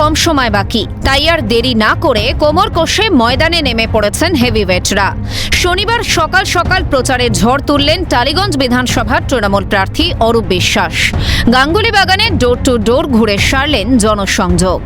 কম সময় বাকি, তাই আর দেরি না করে কোমর কষে ময়দানে নেমে পড়েছেন হেভিওয়েটরা। শনিবার সকাল সকাল প্রচারে ঝড় তুললেন টালিগঞ্জ বিধানসভার তৃণমূল প্রার্থী অরূপ বিশ্বাস। গাঙ্গুলি বাগানে ডোর টু ডোর ঘুরে সারলেন জনসংযোগ।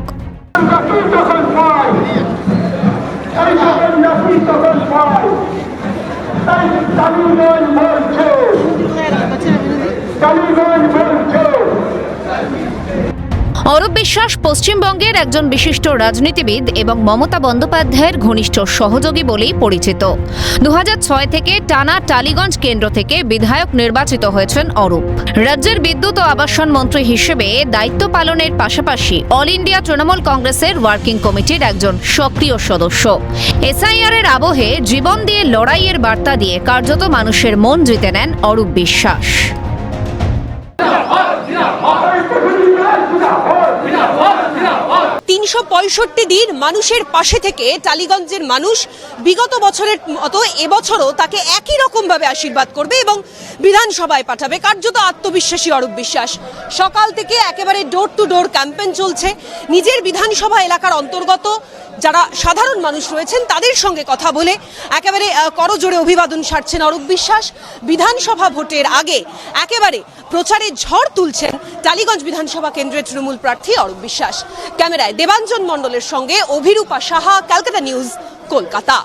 অরূপ বিশ্বাস পশ্চিমবঙ্গের একজন বিশিষ্ট রাজনীতিবিদ এবং মমতা বন্দ্যোপাধ্যায়ের ঘনিষ্ঠ সহযোগী বলেই পরিচিত। 2006 থেকে টানা টালিগঞ্জ কেন্দ্র থেকে বিধায়ক নির্বাচিত হয়েছেন অরূপ। রাজ্যের বিদ্যুৎ ও আবাসন মন্ত্রী হিসেবে দায়িত্ব পালনের পাশাপাশি অল ইন্ডিয়া তৃণমূল কংগ্রেসের ওয়ার্কিং কমিটির একজন সক্রিয় সদস্য। এসআইআর এর আবহে জীবন দিয়ে লড়াইয়ের বার্তা দিয়ে কার্যত মানুষের মন জিতে নেন অরূপ বিশ্বাস। 365 দিন মানুষের পাশে থেকে টালিগঞ্জের মানুষ বিগত বছরের মতো এবছরও তাকে একই রকম ভাবে আশীর্বাদ করবে এবং বিধানসভায় পাঠাবে। কার্যত আত্মবিশ্বাসী অরূপ বিশ্বাস। সকাল থেকে একেবারে ডোর টু ডোর ক্যাম্পেইন চলছে। নিজের বিধানসভা এলাকার অন্তর্গত যারা সাধারণ মানুষ রয়েছেন তাদের সঙ্গে কথা বলে একেবারে করজোড়ে অভিবাদন সারছেন অরূপ বিশ্বাস। বিধানসভা ভোটের আগে একেবারে প্রচারে ঝড় তুলছেন টালিগঞ্জ বিধানসভা কেন্দ্রের তৃণমূল প্রার্থী অরূপ বিশ্বাস। ক্যামেরায় দেবাঞ্জন মণ্ডলের সঙ্গে অভিরূপা সাহা, ক্যালকাটা নিউজ, কলকাতা।